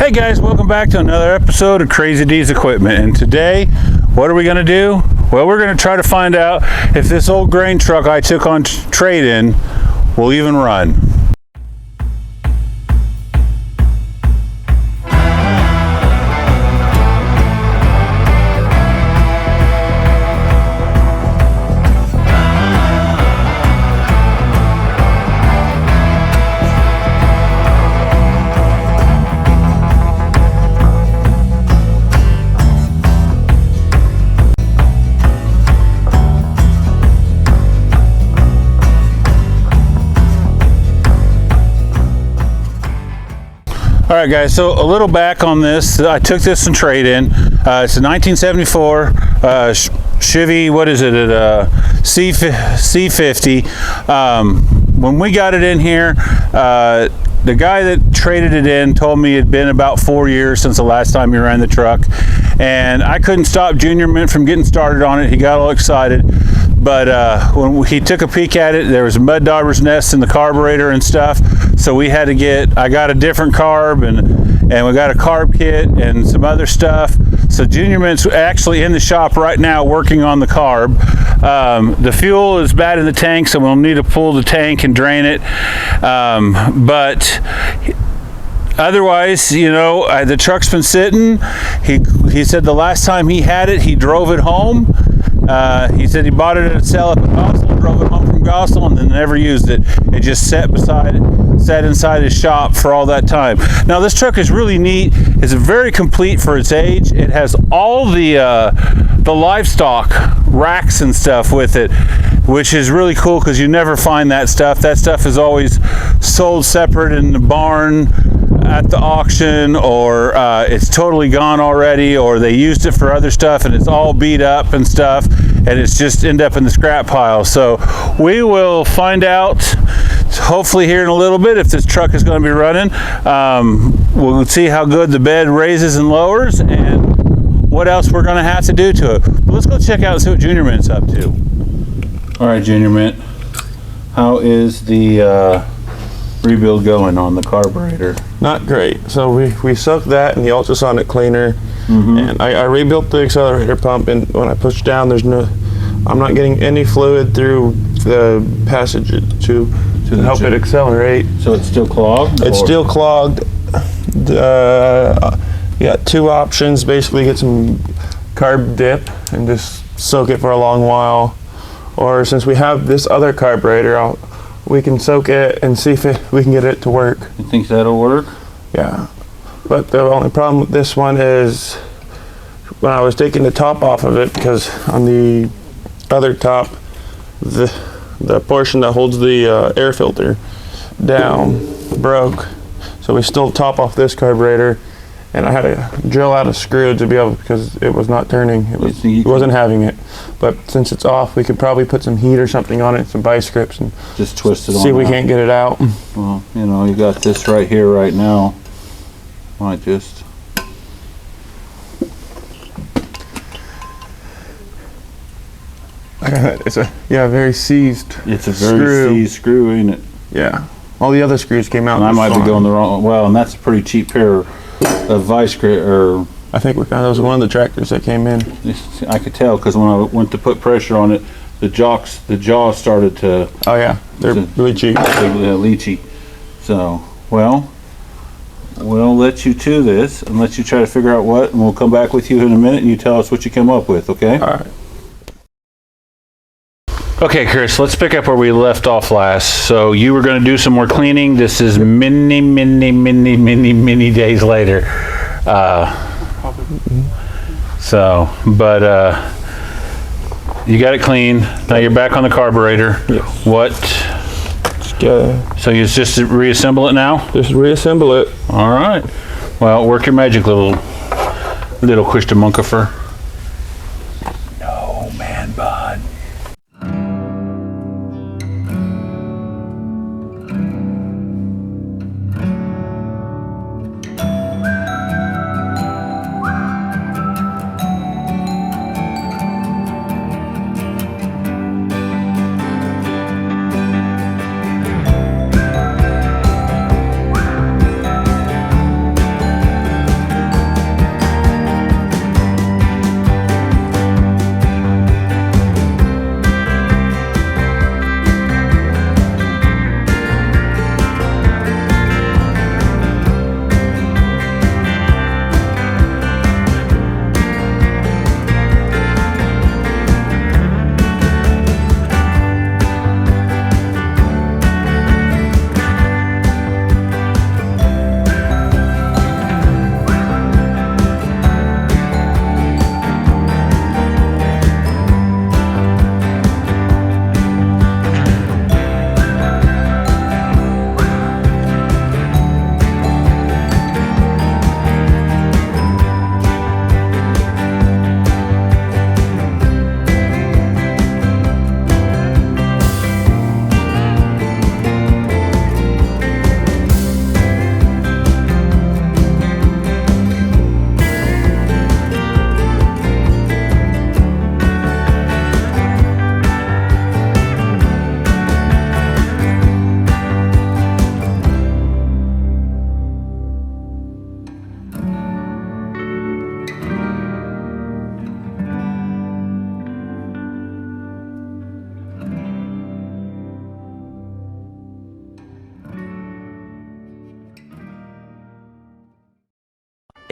Hey guys, welcome back to another episode of Crazy D's Equipment. And today, what are we going to do? Well, we're going to try to find out if this old grain truck I took on trade-in will even run. All right, guys, so a little back on this. I took this in trade-in. It's a 1974 Chevy, what is it, C50. When we got it in here, the guy that traded it in told me it'd been about 4 years since the last time he ran the truck. And I couldn't stop Junior Mint from getting started on it. He got all excited. But when he took a peek at it, there was a mud dauber's nest in the carburetor and stuff. So we had to I got a different carb and we got a carb kit and some other stuff. So Junior Mint's actually in the shop right now working on the carb. The fuel is bad in the tank, so we'll need to pull the tank and drain it. But otherwise, you know, the truck's been sitting. He said the last time he had it, he drove it home. He said he bought it at a sale up at Gospel, drove it home from Gospel, and then never used it. It just sat inside his shop for all that time. Now this truck is really neat. It's very complete for its age. It has all the livestock racks and stuff with it, which is really cool because you never find that stuff. That stuff is always sold separate in the barn at the auction, or it's totally gone already, or they used it for other stuff and it's all beat up and stuff, and it's just end up in the scrap pile. So we will find out hopefully here in a little bit if this truck is going to be running. We'll see how good the bed raises and lowers and what else we're going to have to do to it. But let's go check out and see what Junior Mint's up to. All right, Junior Mint, how is the rebuild going on the carburetor? Not great. So we soaked that in the ultrasonic cleaner, and I rebuilt the accelerator pump, and when I push down, I'm not getting any fluid through the passage to help it accelerate. So it's still clogged? It's still clogged. You got two options. Basically get some carb dip and just soak it for a long while, or since we have this other carburetor, we can soak it and see if we can get it to work. You think that'll work? Yeah. But the only problem with this one is when I was taking the top off of it, because on the other top, the portion that holds the air filter down broke. So we still top off this carburetor, and I had to drill out a screw to be able, because it was not turning. It wasn't having it. But since it's off, we could probably put some heat or something on it, some vice grips, and just twist it on. See if we can't get it out. Well, you know, you got this right here right now. Might just. It's a very seized. It's a very seized screw, ain't it? Yeah. All the other screws came out. And I might be going the wrong. Well, and that's a pretty cheap pair of vice grip. Or I think that was one of the tractors that came in. I could tell because when I went to put pressure on it, the jaws started to. Oh yeah, they're really cheap. Leachy. So we'll let you to this and let you try to figure out what, and we'll come back with you in a minute and you tell us what you come up with, okay? All right. Okay, Chris, let's pick up where we left off last. So you were going to do some more cleaning. This is many days later. You got it clean. Now you're back on the carburetor. Yes. What? So you just reassemble it now? Just reassemble it. All right. Well, work your magic, little Christa Munkifer. No, man, bud.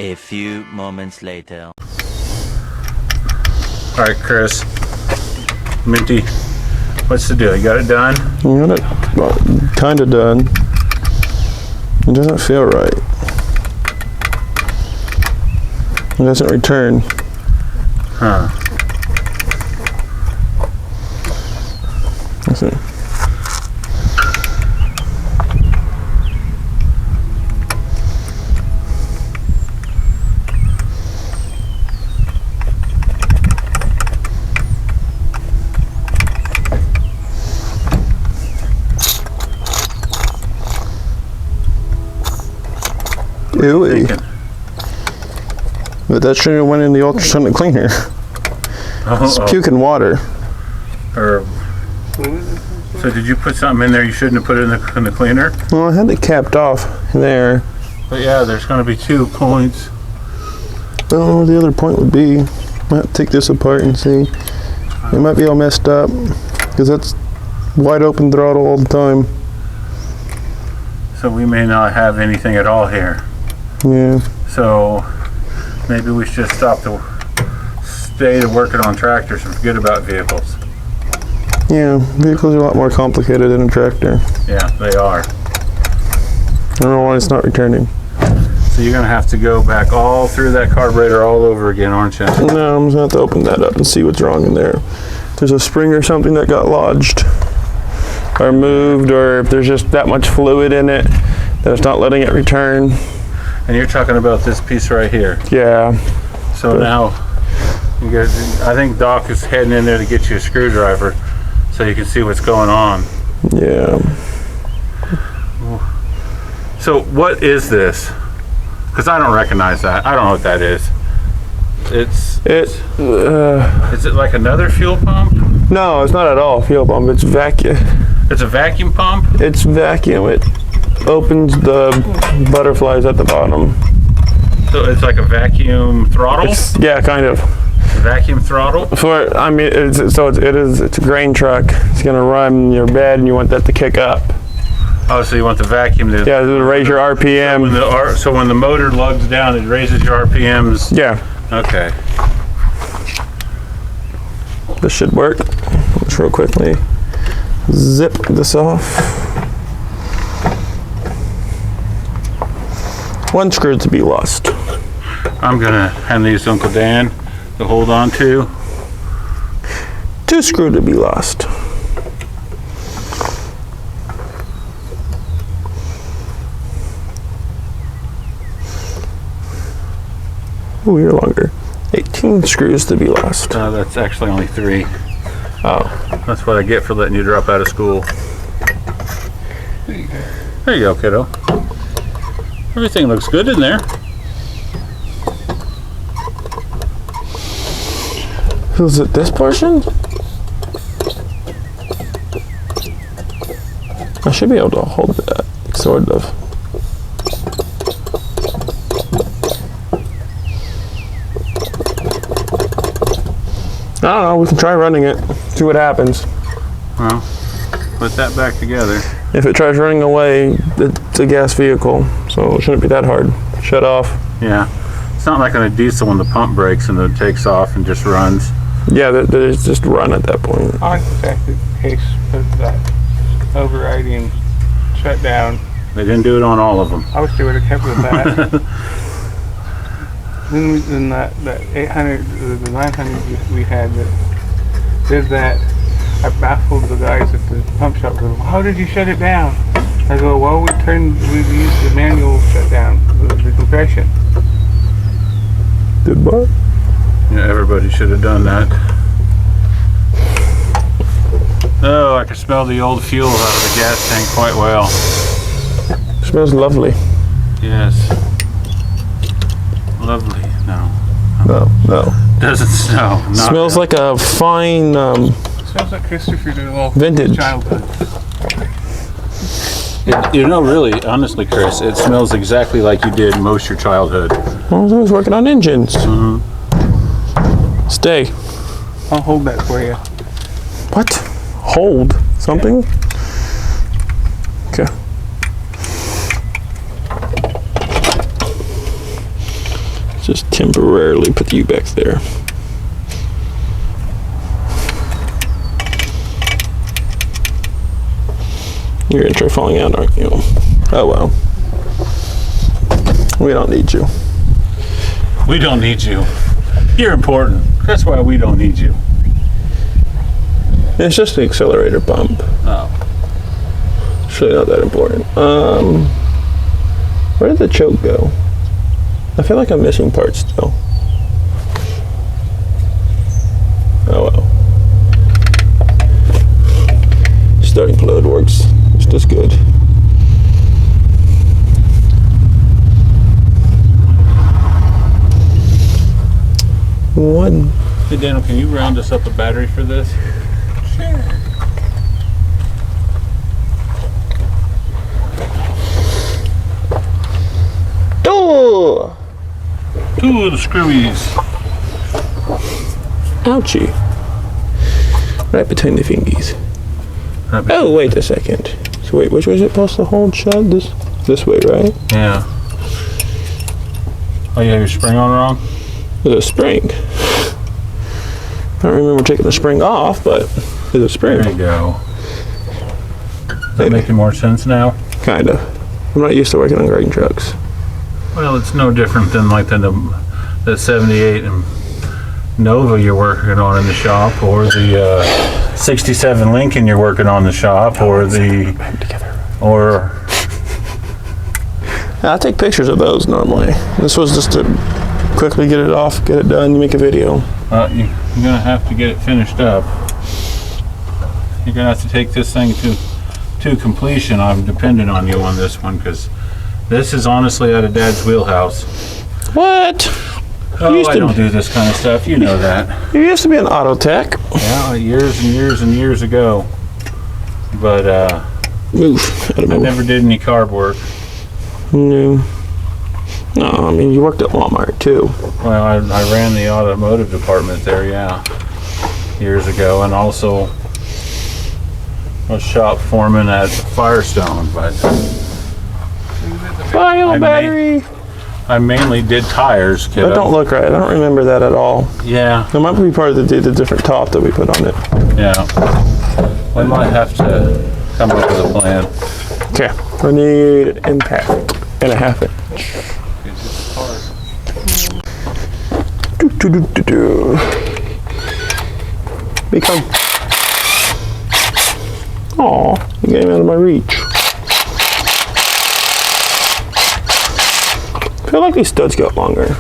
A few moments later. All right, Chris. Minty, what's the deal? You got it done? You got it kind of done. It doesn't feel right. It doesn't return. Huh. Let's see. Ew. But that shouldn't have went in the ultrasonic cleaner. It's puking water. Or, so did you put something in there you shouldn't have put it in the cleaner? Well, I had it capped off there. But yeah, there's going to be 2 points. I don't know where the other point would be. I have to take this apart and see. It might be all messed up because that's wide open throttle all the time. So we may not have anything at all here. Yeah. So maybe we should stay to working on tractors and forget about vehicles. Yeah, vehicles are a lot more complicated than a tractor. Yeah, they are. I don't know why it's not returning. So you're going to have to go back all through that carburetor all over again, aren't you? No, I'm just going to have to open that up and see what's wrong in there. If there's a spring or something that got lodged or moved, or if there's just that much fluid in it that it's not letting it return. And you're talking about this piece right here. Yeah. So now, I think Doc is heading in there to get you a screwdriver so you can see what's going on. Yeah. So what is this? Because I don't recognize that. I don't know what that is. Is it like another fuel pump? No, it's not at all a fuel pump. It's vacuum. It's a vacuum pump? It's vacuum. It opens the butterflies at the bottom. So it's like a vacuum throttle? Yeah, kind of. Vacuum throttle? It's a grain truck. It's gonna run your bed, and you want that to kick up. Oh, so you want the vacuum to... Yeah, to raise your RPM. So when the motor lugs down, it raises your RPMs? Yeah. Okay. This should work. Let's real quickly zip this off. One screw to be lost. I'm gonna hand these to Uncle Dan to hold on to. 2 screw to be lost. Ooh, you're longer. 18 screws to be lost. That's actually only 3. Oh. That's what I get for letting you drop out of school. There you go, kiddo. Everything looks good in there. Is it this portion? I should be able to hold that, sort of. I don't know, we can try running it, see what happens. Well, put that back together. If it tries running away, it's a gas vehicle, so it shouldn't be that hard. Shut off. Yeah. It's not like on a diesel when the pump breaks and it takes off and just runs. Yeah, there's just run at that point. I like the fact that Case put that overriding shutdown. They didn't do it on all of them. I wish they would have kept with that. Then that 800, the 900 we had that did that, I baffled the guys at the pump shop. Go, how did you shut it down? I go, well, we used the manual shutdown, the compression. Did what? Yeah, everybody should have done that. Oh, I can smell the old fuel out of the gas tank quite well. Smells lovely. Yes. Lovely. No. No. Doesn't smell. Not Smells like a fine Smells like Christopher Duvall vintage. childhood. You know, really, honestly, Chris, it smells exactly like you did most of your childhood. Well, I was working on engines. Stay. I'll hold that for you. What? Hold something? Okay. Just temporarily put you back there. You're gonna try falling out, aren't you? Oh well. We don't need you. We don't need you. You're important. That's why we don't need you. It's just an accelerator pump. Oh. It's really not that important. Where did the choke go? I feel like I'm missing parts still. Oh well. Starting fluid works just as good. One. Hey Daniel, can you round us up a battery for this? Sure. Oh! Two little screwies. Ouchie. Right between the fingies. Oh, wait a second. So wait, which way is it supposed to hold shut? This way, right? Yeah. Oh, you have your spring on wrong? There's a spring. I don't remember taking the spring off, but there's a spring. There you go. Does that make more sense now? Kinda. I'm not used to working on grain trucks. Well, it's no different than like the 78 and Nova you're working on in the shop, or the 67 Lincoln you're working on in the shop, or or I take pictures of those normally. This was just to quickly get it off, get it done, make a video. you're gonna have to get it finished up. You're gonna have to take this thing to completion. I'm dependent on you on this one, because this is honestly out of Dad's wheelhouse. What? Oh, I don't do this kind of stuff. You know that. You used to be an auto tech. Yeah, years and years and years ago. But Move. I never did any carb work. No. No, I mean, you worked at Walmart too. Well, I ran the automotive department there, yeah, years ago, and also was shop foreman at Firestone. But Bio battery. I mainly did tires, kiddo. That don't look right. I don't remember that at all. Yeah, That might be part of the different top that we put on it. yeah. We might have to come up with a plan. Okay. We need an impact and a half inch. Do. Become. Aw, you got him out of my reach. I feel like these studs got longer.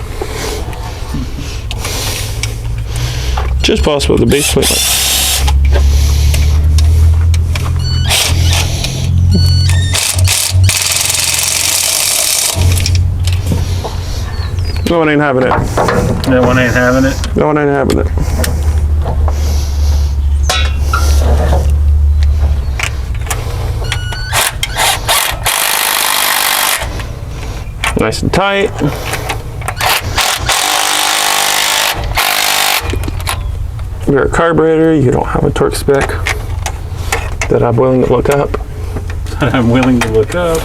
Just possible. The base plate. That one ain't having it. That one ain't having it. That one ain't having it. Nice and tight. You're a carburetor, you don't have a torque spec that I'm willing to look up. I'm willing to look up.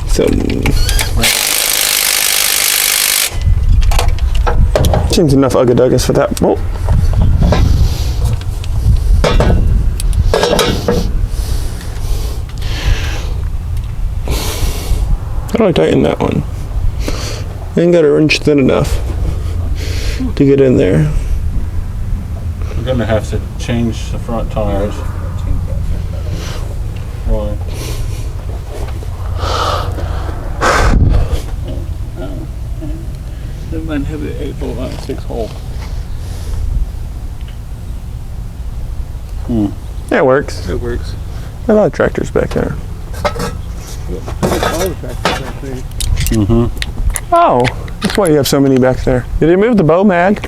So seems enough ugga-duggas for that bolt. How do I tighten that one? I ain't got a wrench thin enough to get in there. I'm gonna have to change the front tires. Why? That might have the 8.6 hole. That works. It works. A lot of tractors back there. All the tractors back there. Mm-hmm. Oh, that's why you have so many back there. Did he move the bow mag?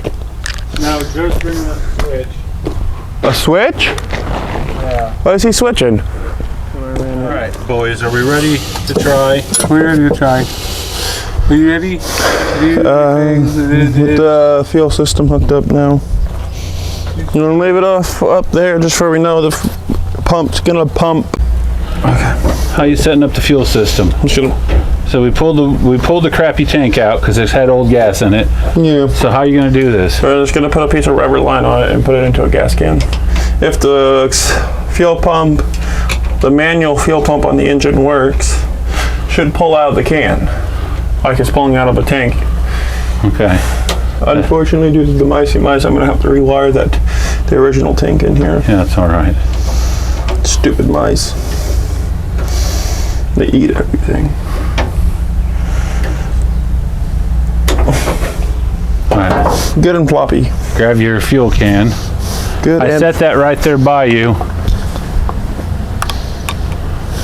Now Joe's bringing up the switch. A switch? Yeah. What is he switching? All right, boys, are we ready to try? We're ready to try. Are you ready? With the fuel system hooked up now. You want to leave it off up there just so we know the pump's gonna pump. How you setting up the fuel system? So we pulled the crappy tank out because it's had old gas in it. Yeah. So how are you gonna do this? We're just gonna put a piece of rubber line on it and put it into a gas can. If the fuel pump, the manual fuel pump on the engine works, should pull out of the can, like it's pulling out of a tank. Okay. Unfortunately, due to the micey mice, I'm gonna have to rewire the original tank in here. Yeah, that's all right. Stupid mice. They eat everything. All right. Good and floppy. Grab your fuel can. Good. I set that right there by you.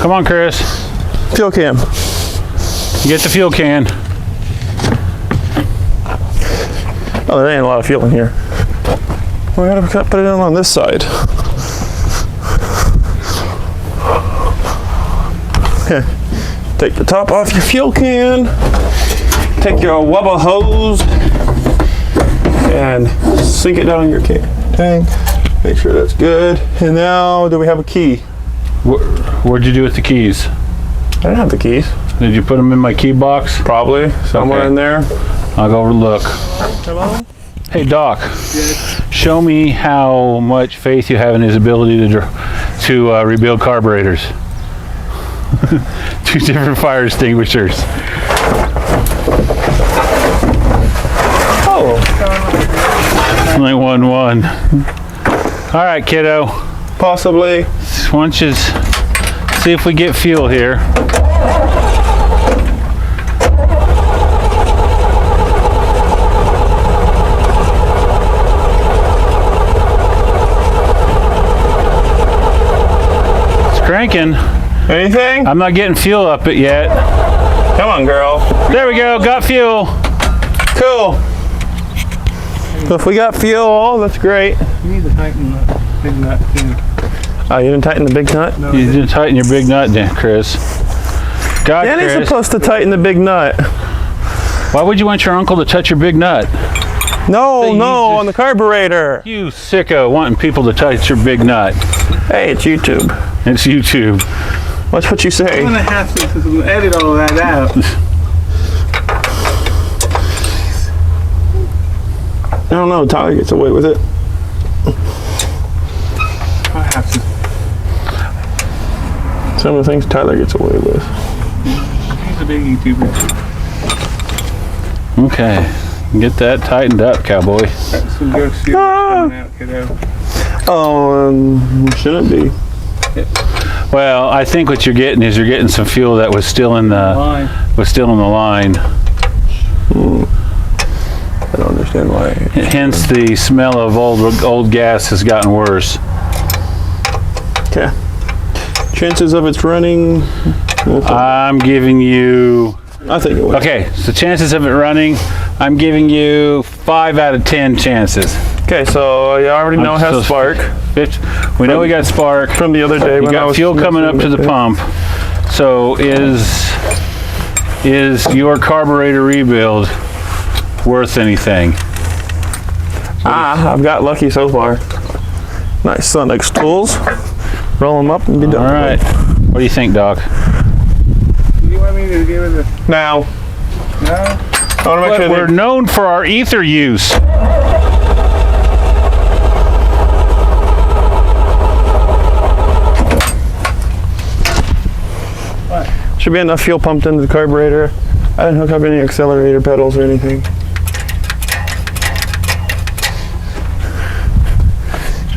Come on, Chris. Fuel can. Get the fuel can. Oh, there ain't a lot of fuel in here. We gotta put it in on this side. Okay. Take the top off your fuel can. Take your wubba hose and sink it down in your tank. Make sure that's good. And now, do we have a key? What'd you do with the keys? I don't have the keys. Did you put them in my key box? Probably somewhere Okay. in there. I'll go look. Hello? Hey, Doc. Yes. Show me how much faith you have in his ability to rebuild carburetors. 2 different fire extinguishers. Oh. 911. All right, kiddo. Possibly. Why don't you see if we get fuel here. It's cranking. Anything? I'm not getting fuel up it yet. Come on, girl. There we go, got fuel. Cool. So if we got fuel, that's great. You need to tighten the big nut too. Oh, you didn't tighten the big nut? No, You didn't tighten your big nut, Chris. God, Danny's Chris, supposed to tighten the big nut. why would you want your uncle to touch your big nut? No, you no, just- on the carburetor. You sicko wanting people to touch your big nut. Hey, it's YouTube. It's YouTube. Watch what you I'm say. gonna have to edit all that out. I don't know, Tyler gets away with it. I have to. Some of the things Tyler gets away with. He's a big YouTuber. Okay, get that tightened up, cowboy. That's some good shit coming out, kiddo. Oh, shouldn't be. Well, I think what you're getting is you're getting some fuel that was still in the Line. line. I don't understand why. Hence, the smell of old gas has gotten worse. Okay. Chances of it's running. I'm giving you. I think it would. Okay, so chances of it running, I'm giving you 5 out of 10 chances. Okay, so you already know it has So- spark We know we got spark. from the other day You when I got was fuel coming up to messing the with it. pump. So is your carburetor rebuild worth anything? I've got lucky so far. Nice Sonics tools. Roll them up and be done. All right. What do you think, Doc? Do you want me to give it a Now, no? I want to make sure We're that known for our ether use. should be enough fuel pumped into the carburetor. I didn't hook up any accelerator pedals or anything.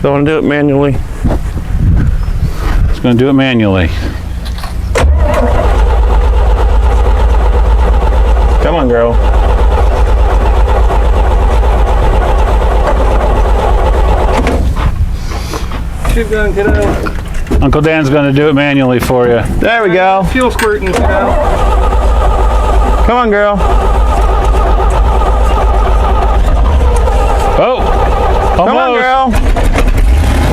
So I want to do it manually. It's going to do it manually. Come on, girl. Shoot gun, kiddo. Uncle Dan's going to do it manually for you. There we go. Fuel squirting, kiddo. Come on, girl. Oh! Almost. Come on, girl.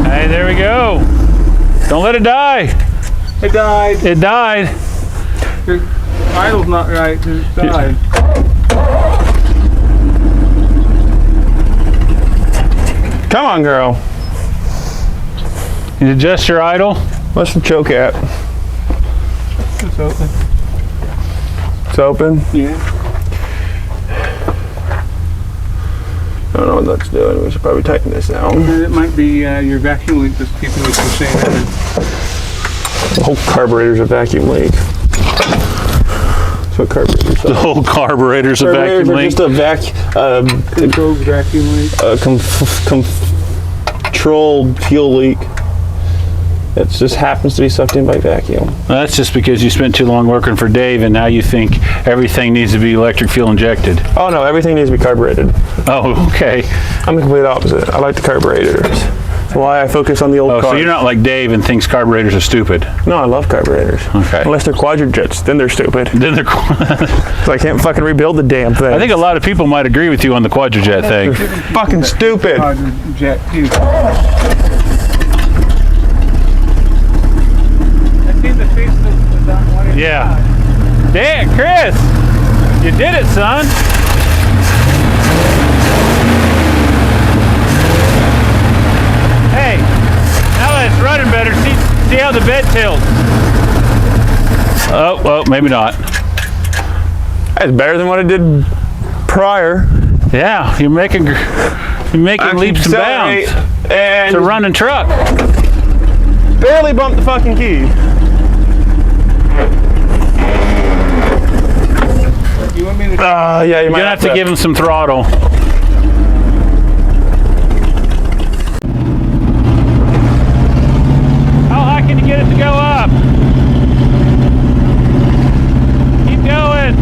Hey, there we go. Don't let it die. It died. It died. idle's not right to the side. Come on, girl. You adjust your idle. What's the choke at? It's open. It's open. Yeah. I don't know what that's doing. We should probably tighten this down. It might be your vacuum leak that's keeping it from staying open. The whole carburetor's a vacuum leak. That's what carburetors The are. whole carburetor's a vacuum Carburetors are leak. just a Controlled vacuum leak. controlled fuel leak. It just happens to be sucked in by vacuum. Well, that's just because you spent too long working for Dave, and now you think everything needs to be electric fuel injected. Oh no, everything needs to be carbureted. Oh, okay. I'm the complete opposite. I like the carburetors. That's why I focus on the old Oh, cars. so you're not like Dave and thinks carburetors are stupid. No, I love carburetors. Okay. Unless they're quadrajets, then they're stupid. Then they're. So I can't fucking rebuild the damn thing. I think a lot of people might agree with you on the quadrajet thing. fucking stupid. Jet too. I seen the face of the one. Yeah. Damn, Chris, you did it, son. Hey, now that it's running better, see how the bed tilts. Oh, well, maybe not. That's better than what I did prior. Yeah, you're making leaps and bounds. And It's a running truck. barely bumped the fucking key. You want me to? Yeah, you You're might gonna have to give him some throttle. How high can you get it to go up? Keep going.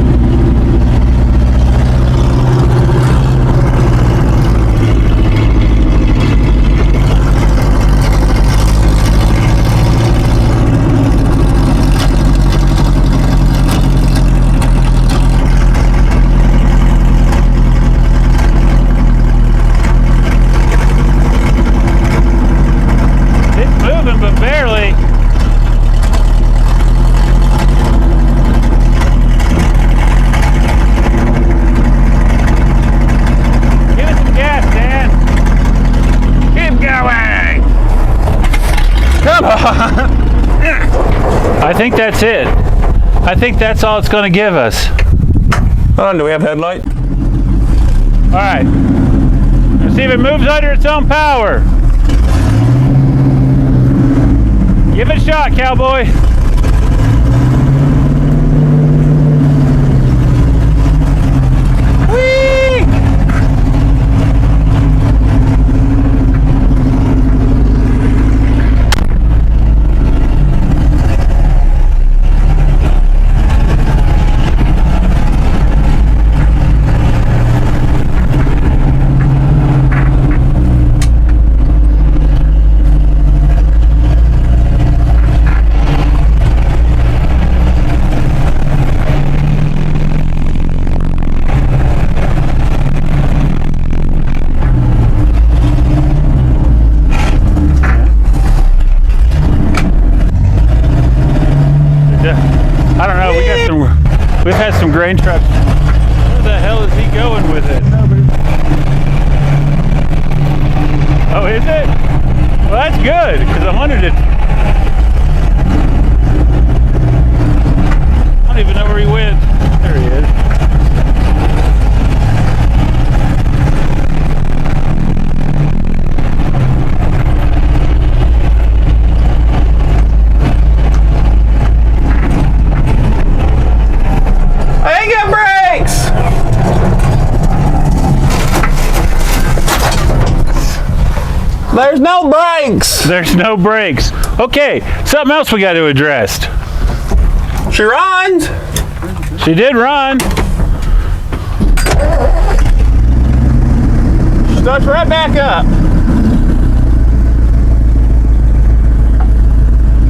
It's moving, but barely. Give it some gas, Dan. Keep going. Come on. I think that's it. I think that's all it's going to give us. Hold on, do we have headlight? All right. Let's see if it moves under its own power. Give it a shot, cowboy. Whee! I don't know. We've had some grain trucks. Where the hell is he going with it? Oh, is it? Well, that's good because I wanted it. I don't even know where he went. There he is. I ain't got brakes! There's no brakes! There's no brakes. Okay, something else we got to address. She runs! She did run. Starts right back up.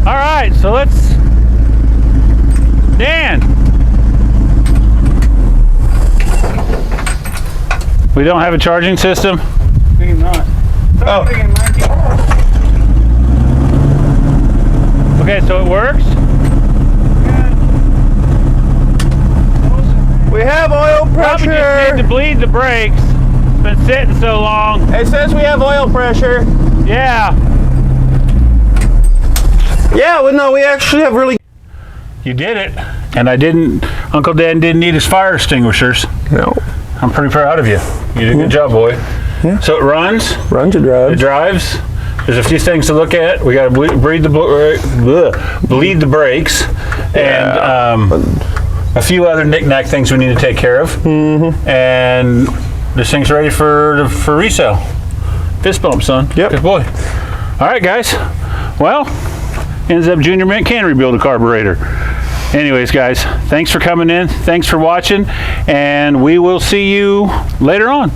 All right, so let's. Dan. We don't have a charging system? Think not. Oh. Something in 19. Okay, so it works? We have oil Probably just pressure. need to bleed the brakes. It's been sitting so long. It says we have oil pressure. Yeah. Yeah, well, no, we actually have really. You did it. And I didn't, Uncle Dan didn't need his fire extinguishers. No. I'm pretty proud of you. You did a good job, boy. Yeah. So it runs, Run to it drive. drives. There's a few things to look at. We got to bleed the brakes, and a few other knick-knack things we need to take care of. Mm-hmm. And this thing's ready for resale. Fist bump, son. Yep. Good boy. All right, guys. Well, ends up Junior Mint can rebuild a carburetor. Anyways, guys, thanks for coming in. Thanks for watching, and we will see you later on.